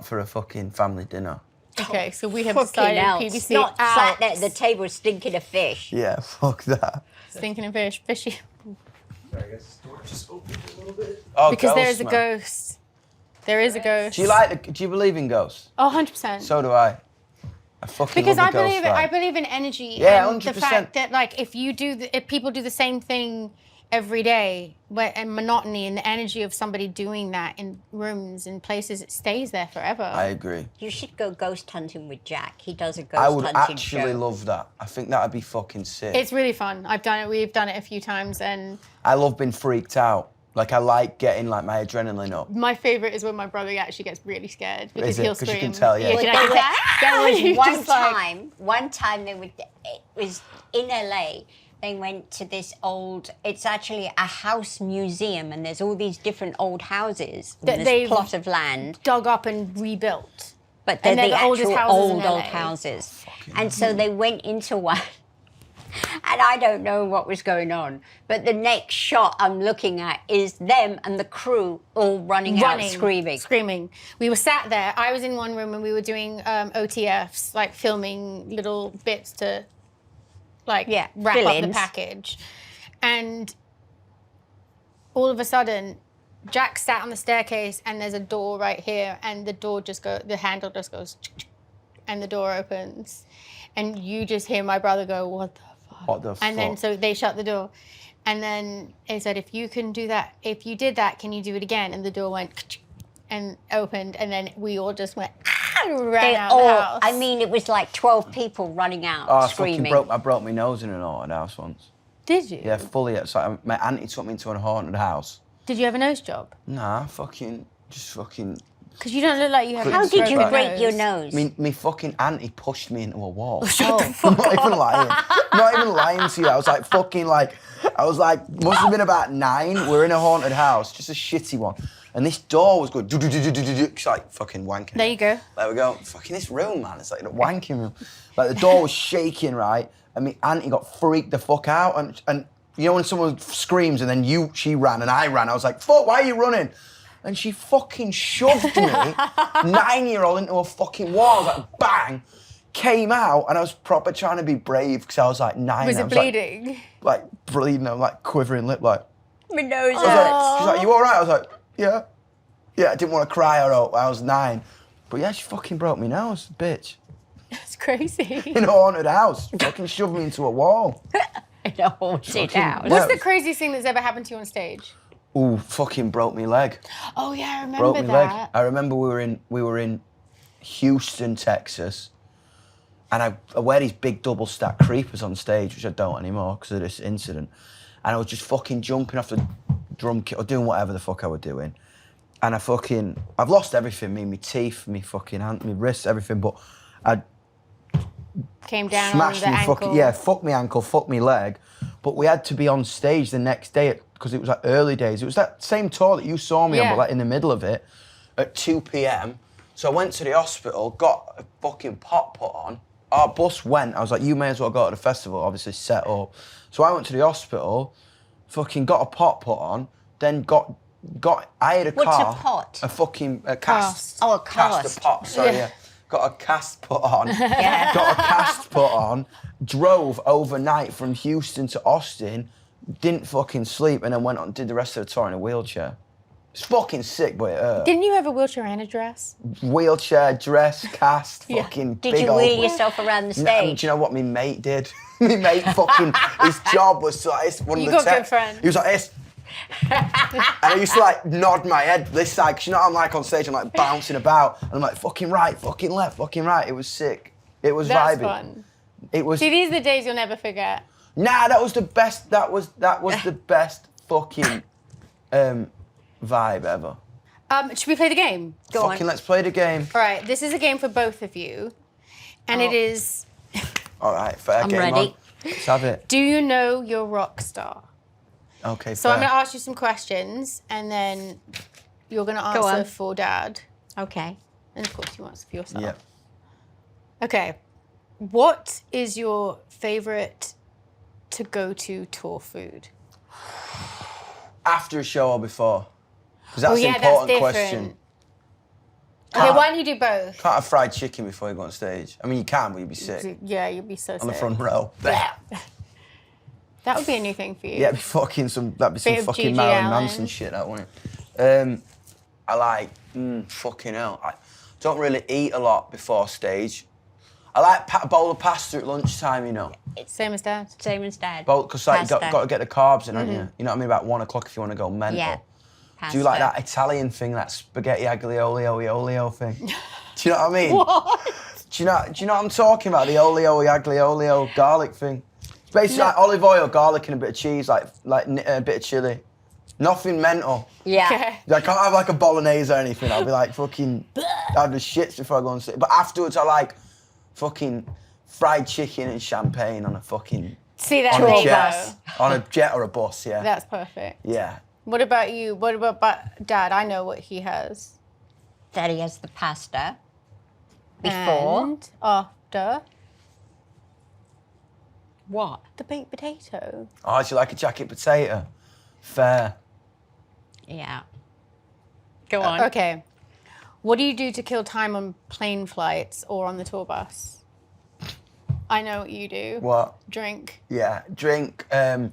for a fucking family dinner. Okay, so we have Fucking decided else. PVC Not out. sat there at the table stinking of fish. Yeah, fuck that. Stinking of fish, fishy. Sorry, I guess the door just opened a little bit. Oh, Because there ghosts, is a man. ghost. There is a ghost. Do you believe in ghosts? Oh, 100%. So do I. I fucking Because love I the ghost believe vibe. I believe in energy. Yeah, and the 100%. fact that like if people do the same thing every day, and monotony and the energy of somebody doing that in rooms and places, it stays there forever. I agree. You should go ghost hunting with Jack. He does a ghost I would hunting actually show. love that. I think that'd be fucking sick. It's really fun. I've done it. We've done it a few times, and I love being freaked out. Like I like getting like my adrenaline up. my favorite is when my brother actually gets really scared because Is it? he'll 'Cause you scream. can tell, yeah. Well, can there I- was You're one just like- time. It was in LA. They went to this old. It's actually a house museum, and there's all these different old houses on That this they've- plot of land. dug up and rebuilt. But they're And they're the the oldest actual houses in old LA. houses. And so they went into one. And I don't know what was going on. But the next shot I'm looking at is them and the crew all running out screaming. We were sat there. I was in one room and we were doing OTFs, like filming little bits to like wrap up the fill-ins. package. And all of a sudden, Jack sat on the staircase and there's a door right here and the handle just goes and the door opens. And you just hear my brother go, what the fuck? What the And then fuck? so they shut the door. And then it said, if you did that, can you do it again? And the door went and opened, and then we all just went, ran out the house. I mean, it was like 12 people running out Oh, screaming. I broke my nose in an haunted house once. Did you? Yeah, fully. It's like my auntie took me into a haunted house. Did you have a nose job? Nah, just fucking. Because you don't look like you have How a did you broken break your nose? nose? Me fucking auntie pushed me into a wall. Oh. I'm not even lying. Not even lying to you. I was like fucking like, must have been about 9. We're in a haunted house, just a shitty one. And this door was going, it's like fucking wanking. There you go. There we go. Fucking this room, man. It's like a wanking room. Like the door was shaking, right? And my auntie got freaked the fuck out. And you know when someone screams and then she ran and I ran. I was like, fuck, why are you running? And she fucking shoved me, 9-year-old, into a fucking wall. I was like, bang, came out, and I was proper trying to be brave because I was like 9. Was I it was bleeding? Like bleeding, I'm like quivering lip, like. My nose I was like, she's like, you all right? I was like, yeah. Yeah, I didn't want to cry or I was 9. But yeah, she fucking broke my nose, bitch. That's crazy. In a haunted house. She fucking shoved me into a wall. in a haunted house. Yeah. What's the craziest thing that's ever happened to you on stage? Ooh, fucking broke me leg. Oh yeah, I remember Broke me that. leg. I remember we were in Houston, Texas, and I wear these big double stack creepers on stage, which I don't anymore because of this incident. And I was just fucking jumping off the drum kit or doing whatever the fuck I was doing. And I've lost everything, my teeth, my fucking hand, my wrists, everything, but I Came down smashed on the me ankle. fuck my ankle, fuck my leg. But we had to be on stage the next day because it was like early days. It was that same tour that you saw me on, Yeah. but like in the middle of it at 2 p.m. So I went to the hospital, got a fucking pot put on. Our bus went. I was like, you may as well go to the festival, obviously set up. So I went to the hospital, fucking got a pot put on, then I had a What's car. a pot? A fucking cast. Oh, a Cast cast. a pot, sorry, yeah. Got a cast put on. Yeah. Got a cast put on. Drove overnight from Houston to Austin. Didn't fucking sleep, and then went on and did the rest of the tour in a wheelchair. It's fucking sick, but it hurt. Didn't you have a wheelchair and a dress? Wheelchair, dress, cast, Yeah. fucking Did big you old... wheel yourself around the No, stage? do you know what my mate did? My mate fucking... His job was to like... This, one of You the got good tech- friends. He was like this. And I used to like nod my head this side, because you know I'm like on stage, I'm like bouncing about, and I'm like fucking right, fucking left, fucking right. It was sick. It was That's vibey. fun. It was... See, these are the days you'll never forget. Nah, that was the best. That was the best fucking vibe ever. Should we play the game? Go Fucking on. let's play the game. All right, this is a game for both of you. And it is, All right, fair I'm game ready. on. Let's have it. do you know your rock star? Okay, So fair. I'm going to ask you some questions, and then you're going to Go answer on. for Dad. Okay. And of course, you answer for yourself. Yeah. Okay. What is your favorite to-go-to tour food? After a show or before? Because that's Oh, an yeah, that's important different. question. Okay, why don't you do both? Can't have fried chicken before you go on stage. I mean, you can, but you'd be sick. Yeah, you'd be so On the sick. front row. That would be a new thing for you. Yeah, it'd be fucking that'd be some Bit of fucking Gigi Marilyn Allen. Manson shit, that wouldn't it? I like, fucking hell. I don't really eat a lot before stage. I like a bowl of pasta at lunchtime, you know. Same as Dad. Same as Dad. Because like, you Pasta. got to get the carbs in, haven't you? You know what I mean? About 1 o'clock if you want to go mental. Yeah. Do you like Pasta. that Italian thing, that spaghetti aglio-olio thing? Do you know what I mean? What? Do you know what I'm talking about? The aglio-olio garlic thing. It's basically like olive oil, garlic, and a bit of cheese, like a bit of chili. Nothing mental. Yeah. Okay. I can't have like a bolognese or anything. I'll be like fucking, I have the shits before I go on stage. But afterwards, I like fucking fried chicken and champagne on a fucking See, that's on a me, jet, though. on a jet or a bus. Yeah. That's perfect. Yeah. What about you? What about Dad? I know what he has. Daddy has the pasta. Before. And after, What? the baked potato. Oh, do you like a jacket potato? Fair. Yeah. Go on. Okay. What do you do to kill time on plane flights or on the tour bus? I know what you do. What? Drink. Yeah, drink, and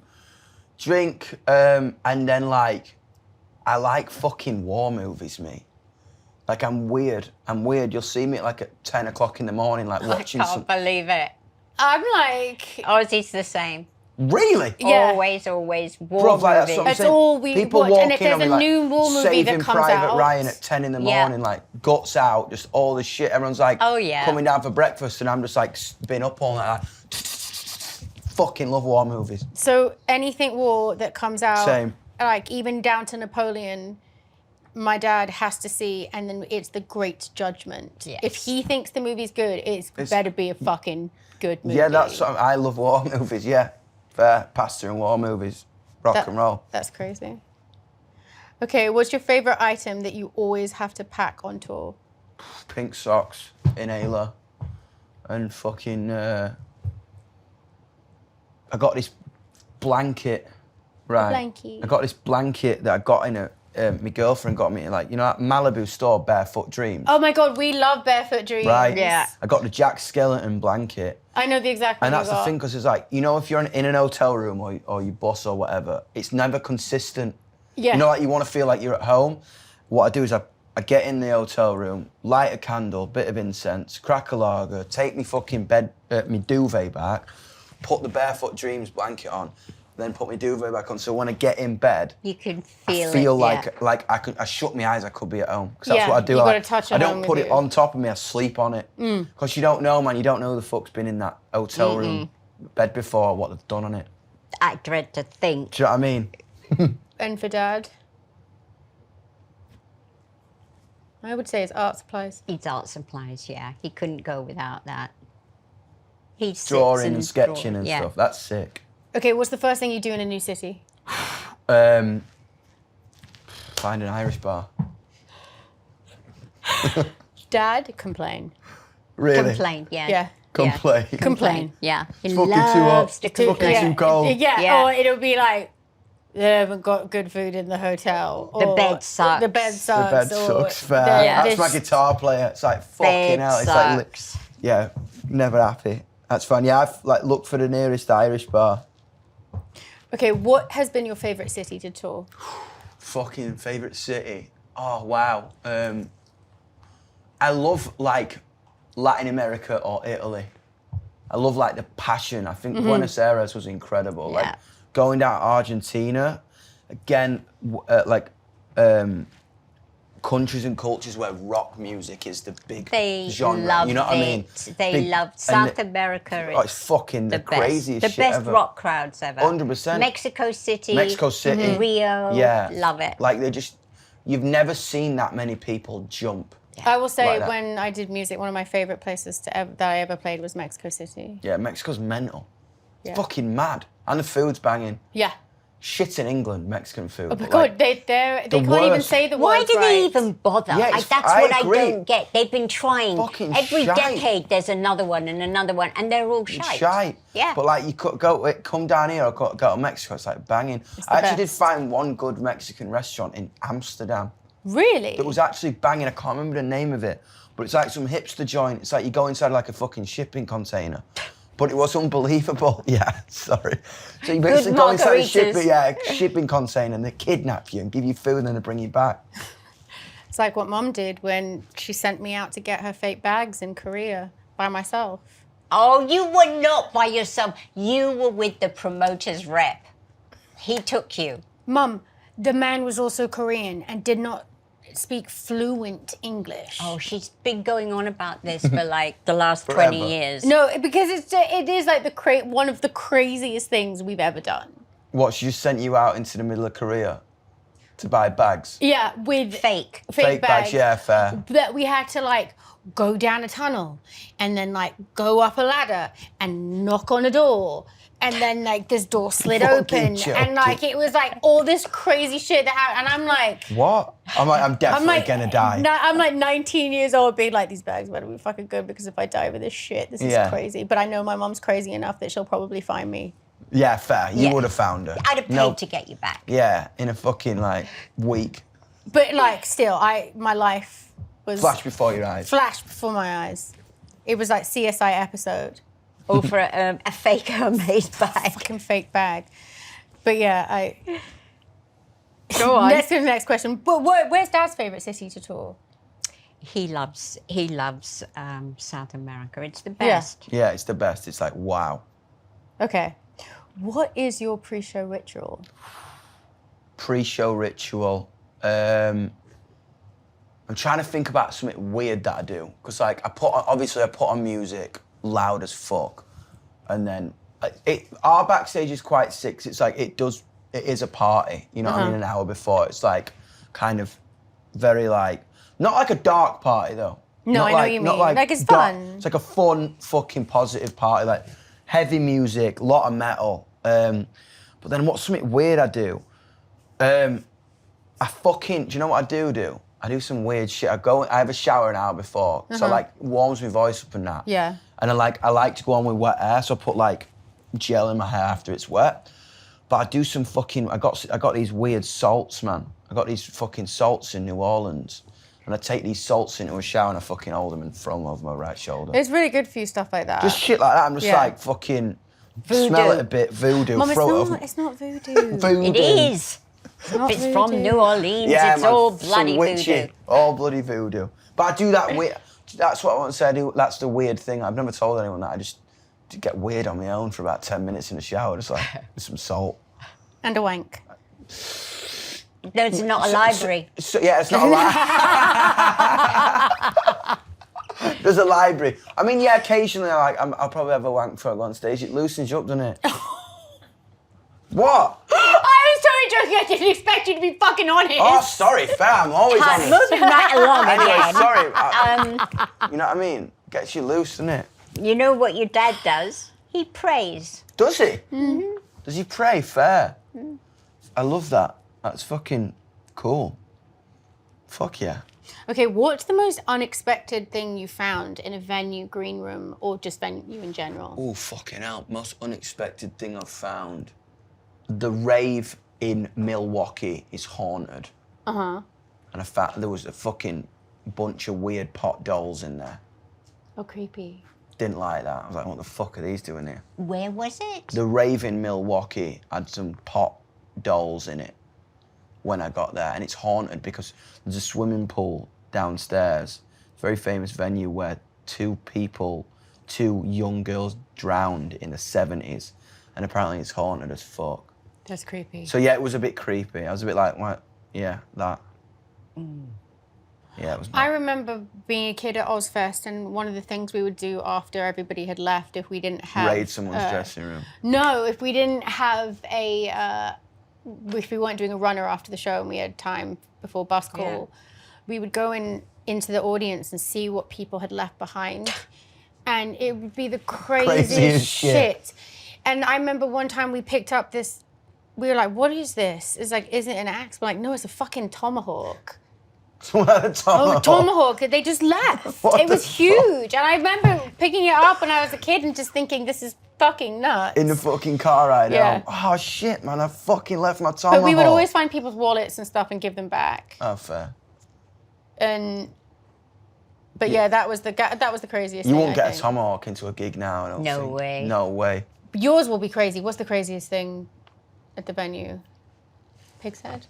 then like, I like fucking war movies, me. Like I'm weird. You'll see me at like at 10 o'clock in the morning, like watching I some. can't believe it. I'm like, Aussie's the same. Really? Yeah. Always war Bruv, like, that's movies. what I'm That's saying. all we People watch. walk And if in there's on me, a like, new war movie Saving that comes Private out, Ryan at 10 in the Yeah. morning, like guts out, just all this shit. Everyone's like, Oh, yeah. coming down for breakfast, and I'm just like been up all night. Like, fucking love war movies. so anything war that comes out, Same. like even down to Napoleon, my dad has to see, and then it's the Great Judgment. Yes. If he thinks the movie's good, it's better be a fucking good movie. Yeah, that's what I love war movies. Yeah, fair. Pasta and war movies, rock and roll. That's crazy. Okay, what's your favorite item that you always have to pack on tour? Pink socks, inhaler, and fucking. I got this blanket, right? blankie. I got this blanket that I got in a. My girlfriend got me like, you know that Malibu store, Barefoot Dreams. Oh my God, we love Barefoot Dreams. Right. Yeah. I got the Jack Skellington blanket. I know the exact one And that's you the got. thing, because it's like, you know, if you're in an hotel room or you bus or whatever, it's never consistent. Yeah. You know, like you want to feel like you're at home. What I do is I get in the hotel room, light a candle, bit of incense, crack a lager, take me fucking me duvet back, put the Barefoot Dreams blanket on, then put my duvet back on. So when I get in bed, You can I feel feel it. like I shut my eyes, I could be at home. Because that's Yeah, what I do. you I, gotta touch I at don't home put with it you. on top of me, I sleep on it. Because you don't know, man, you don't know who the fuck's been in that hotel room bed before, what they've done on it. I dread to think. Do you know what I mean? And for Dad? I would say it's art supplies. It's art supplies, yeah. He couldn't go without that. He sits Drawing and sketching draw- and yeah. stuff. That's sick. Okay, what's the first thing you do in a new city? Find an Irish bar. Dad, complain. Really? Complain, yeah. Yeah. Complain. Complain. Yeah. He fucking too hot. loves to It's fucking complain. too cold. Yeah, Yeah. or it'll be like, they haven't got good food in the hotel. The or bed sucks. The bed The sucks. bed or sucks, fair. the- Yeah. That's my this- guitar player. It's like, fucking Bed hell. It's like, sucks. yeah, never happy. That's fine. Yeah, I've like looked for the nearest Irish bar. Okay, what has been your favourite city to tour? Fucking favourite city. Oh, wow. I love like Latin America or Italy. I love like the passion. I think Buenos Aires was incredible. Yeah. Like going down to Argentina, again, countries and cultures where rock music is the big They genre. loved You know what I mean? it. They Big- loved and South it- America. Oh, it's fucking the the best. craziest The shit best ever. rock crowds ever. 100%. Mexico City. Mexico City. Rio. Yeah. Love it. Like you've never seen that many people jump. I will say Like that. when I did music, one of my favourite places that I ever played was Mexico City. Yeah, Mexico's mental. Yeah. It's fucking mad. And the food's banging. Yeah. Shit in England, Mexican food. Oh my but, God, like, they can't even worst. say the Why words do they right. even bother? Yeah, Like, it's- that's I what agree. I don't get. They've been trying. Fucking Every shite. decade there's another one and another one, and they're all It's shite. shite. Yeah. But like you could come down here or go to Mexico, it's like banging. the I actually did best. find one good Mexican restaurant in Amsterdam. Really? It was actually banging. I can't remember the name of it, but it's like some hipster joint. It's like you go inside like a fucking shipping container. But it was unbelievable. Yeah, sorry. So you basically go inside a margaritas. shipping container and they kidnap you and give you food and then they bring you back. It's like what Mum did when she sent me out to get her fake bags in Korea by myself. Oh, you were not by yourself. You were with the promoter's rep. He took you. Mum, the man was also Korean and did not speak fluent English. Oh, she's been going on about this for like the last Forever. 20 years. No, because it is like one of the craziest things we've ever done. What, she just sent you out into the middle of Korea to buy bags? Yeah, with Fake. Fake bags, yeah, fair. That we had to like go down a tunnel and then like go up a ladder and knock on a door. And then like this door slid Fucking open joking. and like it was like all this crazy shit that happened. And I'm like, What? I'm definitely like, gonna die. I'm like 19 years old being like, these bags better be fucking good because if I die with this shit, this is Yeah. crazy. But I know my mom's crazy enough that she'll probably find me. Yeah, fair. You Yeah. would have found her. I'd have paid to get you back. Yeah, in a fucking like week. But like still, my life was Flash before your eyes. flashed before my eyes. It was like CSI episode. Or for a fake homemade bag. Fucking fake bag. But yeah, Go on. Let's go to the next question. But where's Dad's favourite city to tour? He loves South America. It's the best. Yeah, it's the best. It's like, wow. Okay. What is your pre-show ritual? Pre-show ritual. I'm trying to think about something weird that I do. Because like, I put on music loud as fuck. And then our backstage is quite sick. It's like, it is a party. You know what I mean? An hour before. It's like, kind of very like, not like a dark party though. No, Not I know what you not mean. Like, it's dark- fun. It's like a fun, fucking positive party. Like heavy music, a lot of metal. But then what's something weird I do? Do you know what I do? I do some weird shit. I have a shower an hour before. So like warms my voice up and that. Yeah. And I like to go on with wet hair, so I put like gel in my hair after it's wet. But I do some fucking, I got these weird salts, man. I got these fucking salts in New Orleans. And I take these salts into a shower and I fucking hold them and throw them over my right shoulder. It's really good for you, stuff like that. Just shit like that. I'm just Yeah. like fucking smell it a bit, voodoo, Mum, throw it over. it's not voodoo. Voodoo. It is. not If it's from voodoo. New Orleans, Yeah, it's man, all some bloody witchy, voodoo. all bloody voodoo. But I do that weird. That's what I want to say. I do. That's the weird thing. I've never told anyone that. I just get weird on my own for about 10 minutes in the shower, just like with some salt. And a wank. There's not a library. So, yeah, it's not a library. There's a library. I mean, yeah, occasionally I'll probably have a wank before I go on stage. It loosens you up, doesn't it? What? I was totally joking. I didn't expect you to be fucking honest. Oh, sorry, fair. I'm always honest. Moving right along Anyway, again. sorry. You know what I mean? Gets you loose, doesn't it? You know what your dad does? He prays. Does he? Mm-hmm. Does he pray? Fair. I love that. That's fucking cool. Fuck yeah. Okay, what's the most unexpected thing you found in a venue, green room, or just venue in general? Oh, fucking hell. Most unexpected thing I've found. The rave in Milwaukee is haunted. Uh-huh. And I found there was a fucking bunch of weird pot dolls in there. Oh, creepy. Didn't like that. I was like, what the fuck are these doing here? Where was it? The rave in Milwaukee had some pot dolls in it when I got there. And it's haunted because there's a swimming pool downstairs. Very famous venue where two young girls drowned in the 70s. And apparently it's haunted as fuck. That's creepy. So yeah, it was a bit creepy. I was a bit like, what? Yeah, that. Yeah, it was. I remember being a kid at Ozfest, and one of the things we would do after everybody had left, if we didn't have raid someone's dressing room. No, if we didn't have if we weren't doing a runner after the show and we had time before bus call, we would go into the audience and see what people had left behind, and it would be the craziest shit. And I remember one time we picked up this. We were like, "What is this?" It's like, "Isn't it an axe?" We're like, "No, it's a fucking tomahawk." Someone had a tomahawk. Oh, tomahawk! They just left. It was huge, and I remember picking it up when I was a kid and just thinking, "This is fucking nuts." In the fucking car ride Yeah. home. Oh shit, man! I fucking left my tomahawk. But we would always find people's wallets and stuff and give them back. Oh, fair. But yeah, that was the craziest. You thing, won't I get think. a tomahawk into a gig now. I don't No think. way. No way. Yours will be crazy. What's the craziest thing at the venue? Pig's head?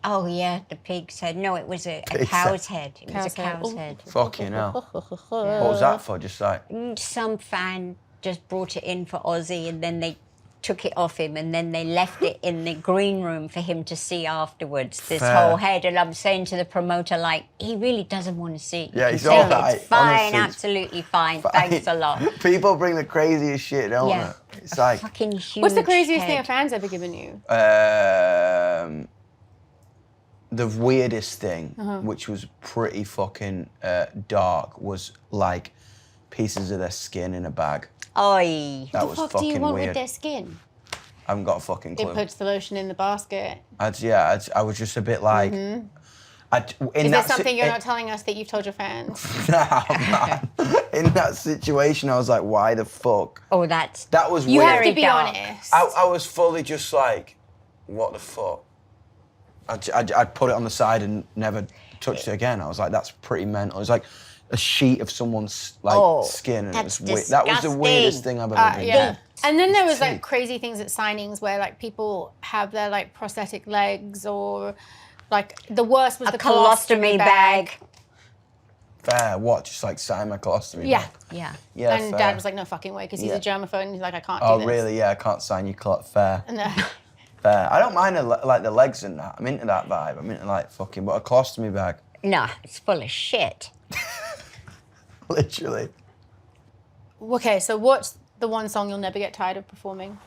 Oh, yeah, the pig's head. No, it was a Pig's cow's head. It was a Cow's head. cow's head. Fucking hell. What was that for? Just like. Some fan just brought it in for Ozzy, and then they took it off him, and then they left it in the green room for him to see afterwards, this Fair. whole head. And I'm saying to the promoter, like, he really doesn't want to see it. You Yeah, can he's say all right, It's fine, honestly, it's absolutely fine. Thanks a lot. People bring the craziest shit, don't Yeah. they? It's like. Fucking huge What's the craziest thing a head. fan's ever given you? The weirdest thing, Uh-huh. which was pretty fucking dark, was like pieces of their skin in a bag. Oi. That What was the fuck fucking do you want weird. with their skin? I haven't got a fucking clue. It puts the lotion in the basket. I was just a bit like. Is there something you're not telling us that you've told your fans? Nah, man. In that situation, I was like, why the fuck? Oh, that was You weird. have to be dark. honest. I was fully just like, what the fuck? I'd put it on the side and never touched it again. I was like, that's pretty mental. It was like a sheet of someone's like skin, and it was that's weird. That was the disgusting. weirdest thing I've ever been. Yeah. And then there was like sick. crazy things at signings where like people have their like prosthetic legs, or like the worst was a the colostomy bag. Fair. What? Just like sign my colostomy. Yeah. bag? Yeah. Yeah. And fair. Dad was like, no fucking way, because he's Yeah. a germaphobe and he's like, I can't do Oh this. really? Yeah. I can't sign you. Fair. And, Fair. I don't mind like the legs and that. I'm into that vibe. I'm into like fucking. But a colostomy bag. No, it's full of shit. Literally. okay, so what's the one song you'll never get tired of performing?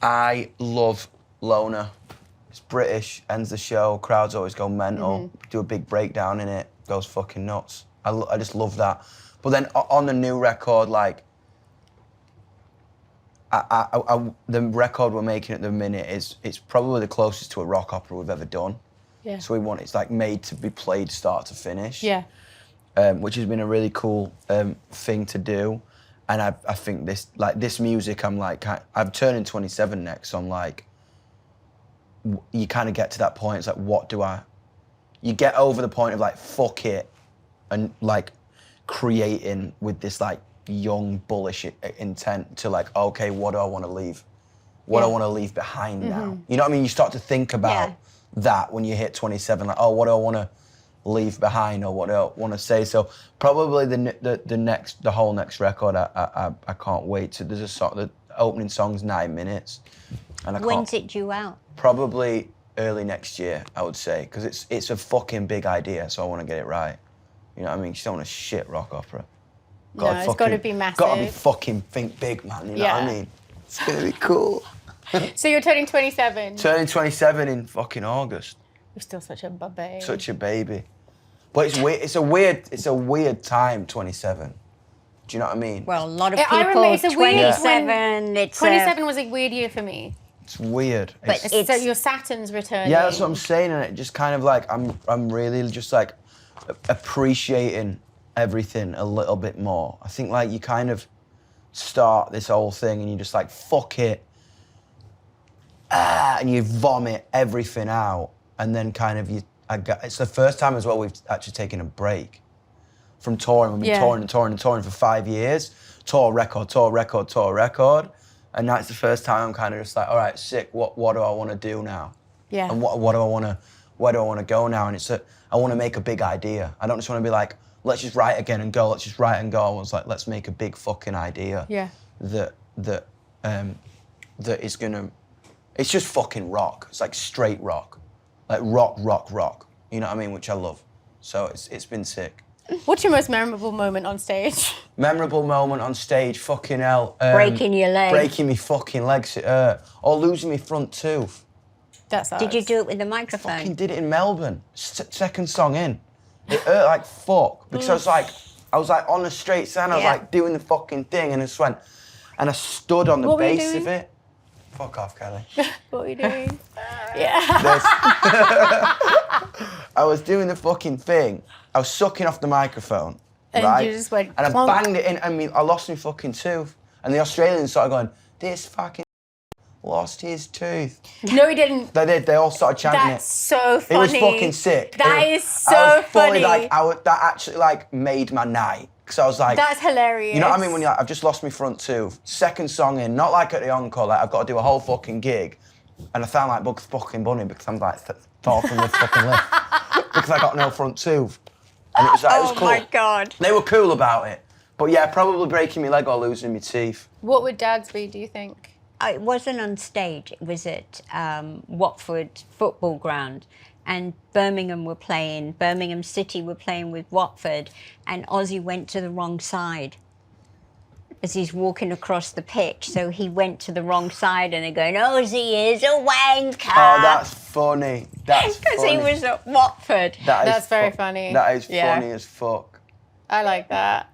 I love Loner. It's British, ends the show, crowds always go mental, do a big breakdown in it, goes fucking nuts. I just love that. But then on the new record, like, the record we're making at the minute it's probably the closest to a rock opera we've ever done. Yeah. So it's like made to be played start to finish. Yeah. Which has been a really cool thing to do. And I think this music, I'm turning 27 next, so I'm like, you kind of get to that point, it's like, you get over the point of like, fuck it, and like creating with this like young, bullish intent to like, okay, what do I want to leave? What do I want to leave behind now? You know what I mean? You start to think about that when you hit 27, like, oh, what do I want to leave behind, or what do I want to say? So probably the whole next record, I can't wait to. There's a song, the opening song's 9 minutes, And When's it due out? Probably early next year, I would say, because it's a fucking big idea, so I want to get it right. You know what I mean? You don't want a shit rock opera. It's got to be massive. Got to be fucking think big, man. You know what I mean? It's gonna be cool. So you're turning 27. Turning 27 in fucking August. You're still such a baby. Such a baby. But it's weird. It's a weird time. 27. Do you know what I mean? Well, a lot of I people. remember it's a weird 27. It's 27 was a weird year for me. It's weird. But So your Saturn's returning. Yeah, that's what I'm saying, and it just kind of like I'm really just like appreciating everything a little bit more. I think like you kind of start this whole thing and you just like fuck it, and you vomit everything out, and then kind of it's the first time as well we've actually taken a break from touring. We've been touring and touring and touring for 5 years, tour record, and now it's the first time I'm kind of just like, all right, sick. What do I want to do now? Yeah. And where do I want to go now? And I want to make a big idea. I don't just want to be like, let's just write again and go. Let's just write and go. I was like, let's make a big fucking idea. Yeah. That is gonna. It's just fucking rock. It's like straight rock, like rock. You know what I mean? Which I love. So it's been sick. What's your most memorable moment on stage? Memorable moment on stage, fucking hell. breaking your leg. Breaking me fucking legs, it hurt. Or losing me front tooth. That sucks. Did you do it with the microphone? Fucking did it in Melbourne. Second song in. It hurt like fuck. Because I was like on the straight stand, I was like doing the fucking thing, and I just went, and I stood on the What were you base of doing? it. Fuck off, Kelly. What were you doing? Yeah. I was doing the fucking thing. I was sucking off the microphone. And right? you just went And I clunk. banged it in, and I lost my fucking tooth. And the Australians started going, this fucking lost his tooth. No, he didn't. They did. They all started chanting That's it. so funny. It was fucking sick. That is so I was fully, funny. Like, that actually like made my night. Because I was like, That's hilarious. you know what I mean? When you're like, I've just lost my front tooth. Second song in, not like at the encore, like I've got to do a whole fucking gig. And I sound like Bugs fucking Bunny because I'm like far from the fucking lift. Because I got no front tooth. And it was like, it was cool. Oh my God. They were cool about it. But yeah, probably breaking my leg or losing my teeth. What would Dad's be, do you think? It wasn't on stage. It was at Watford football ground, and Birmingham City were playing with Watford, and Ozzy went to the wrong side as he's walking across the pitch. So he went to the wrong side, and they're going, Ozzy is a wanker. Oh, that's funny. That's because funny. he was at Watford. That's very funny. That is Yeah. funny as fuck. I like that.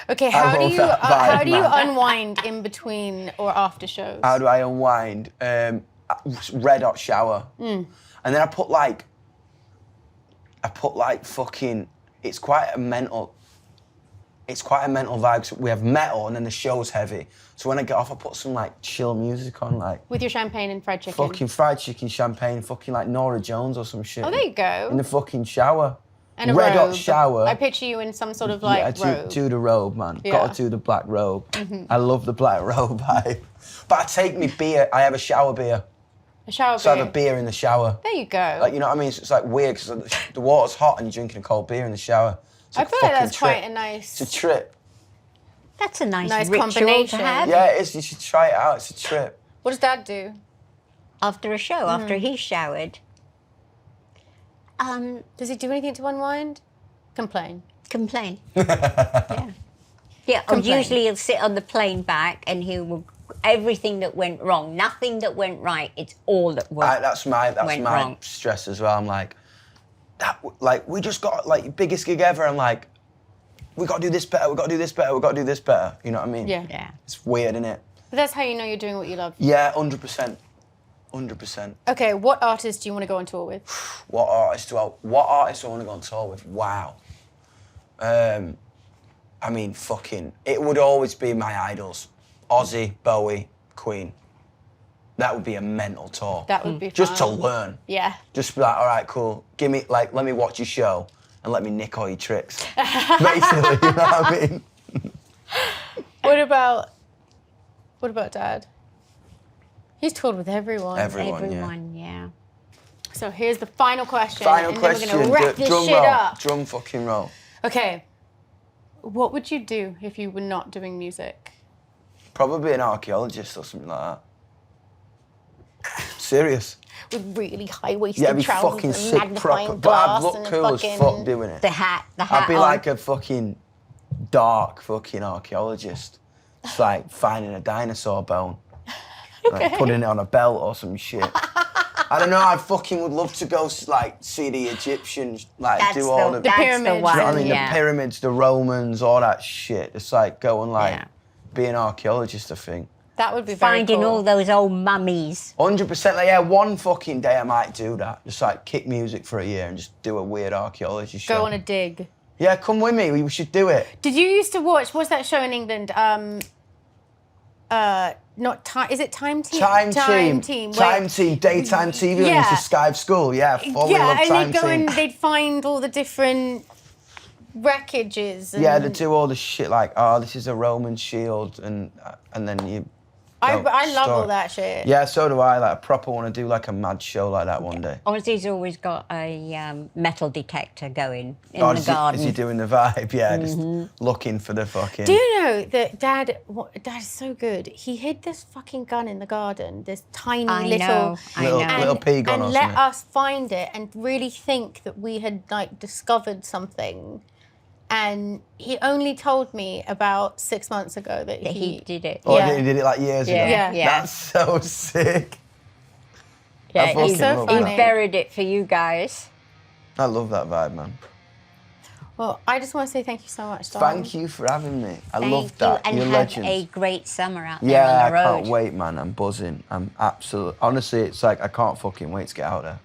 Okay, I how do love you that vibe, how do you man. unwind in between or after shows? How do I unwind? Red hot shower. And then I put like fucking, it's quite a mental vibe. So we have metal and then the show's heavy. So when I get off, I put some like chill music on, like With your champagne and fried chicken. fucking fried chicken, champagne, fucking like Nora Jones or some shit. Oh, there you go. In the fucking shower. And a Red robe. hot shower. I picture you in some sort of like robe. do the robe, man. Yeah. Gotta do the black robe. I love the black robe vibe. But I take me beer, I have a shower beer. A shower So I beer. have a beer in the shower. There you go. Like, you know what I mean? It's like weird because the water's hot and you're drinking a cold beer in the shower. It's I like feel a like fucking that's quite trip. a nice. It's a trip. That's a nice Nice ritual combination. to have Yeah, it is. You should try it out. It's a trip. What does Dad do? after a show, after he's showered. Does he do anything to unwind? Complain. Complain. Yeah. Yeah, or Complain. usually he'll sit on the plane back and he will, everything that went wrong, nothing that went right, it's all that went That's my went wrong. stress as well. I'm like, we just got like biggest gig ever. I'm like, we got to do this better. We got to do this better. We got to do this better. You know what I mean? Yeah. Yeah. It's weird, isn't it? But that's how you know you're doing what you love. Yeah, 100%. 100%. Okay, what artist do you want to go on tour with? What artist do I want to go on tour with? Wow. I mean, fucking, it would always be my idols. Ozzy, Bowie, Queen. That would be a mental tour. That would be fun. Just to learn. Yeah. Just be like, all right, cool. Give me, like, let me watch your show and let me nick all your tricks. Basically, you know what I mean? What about Dad? He's toured with everyone. Everyone, yeah. So here's the final question. Final and question. Then we're going to wrap this Drum shit roll. up. Drum fucking roll. Okay. What would you do if you were not doing music? Probably an archaeologist or something like that. serious. With really high-waisted Yeah, it'd be trousers fucking and sick, magnifying proper. But I'd glass look and a cool as fucking... fuck doing it. The hat I'd be on. like a fucking dark fucking archaeologist. It's like finding a dinosaur bone. Like putting it on a belt or some shit. I don't know, I fucking would love to go like see the Egyptians, like That's do all the the pyramids. one, you know what I mean? yeah. The pyramids, the Romans, all that shit. It's like go and like Yeah. be an archaeologist, I think. That would be very Finding cool. all those old mummies. 100%, like, yeah, one fucking day I might do that. Just like kick music for a year and just do a weird archaeology show. Go on a dig. Yeah, come with me, we should do it. Did you used to watch, what's that show in England? Not time, is it Time Team? Time Team, daytime TV when you used to Yeah. Skype school, yeah, fully Yeah, love and Time they'd go Team. and they'd find all the different wreckages. And Yeah, they do all the shit like, oh, this is a Roman shield, and then you... I no, love all story. that shit. Yeah, so do I. Like, I proper want to do like a mad show like that one day. Ozzy's always got a metal detector going in Oh, the is garden. he doing the vibe? Yeah, just looking for the fucking... Do you know that Dad is so good? He hid this fucking gun in the garden, this tiny I little... know, I know. Little pea gun and or let something. us find it and really think that we had like discovered something. And he only told me about 6 months ago that He did it. Oh, Yeah. he did it like years ago? Yeah. That's so sick. Yeah, I fucking so love funny. that. He buried it for you guys. I love that vibe, man. Well, I just want to say thank you so much, darling. Thank you for having me. I Thank love that. you, and You're have legends. a great summer out there Yeah, on I the road. can't wait, man. I'm buzzing. I'm absolutely... Honestly, it's like I can't fucking wait to get out there.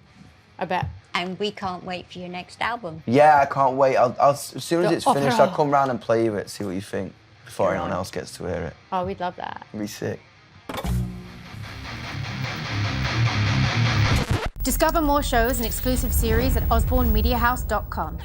I bet. And we can't wait for your next album. Yeah, I can't wait. I'll as soon as The it's finished, opera. I'll come round and play you it, see what you think, before You're anyone on. else gets to hear it. Oh, we'd love that. It'll be sick. Discover more shows and exclusive series at osbornemediahouse.com.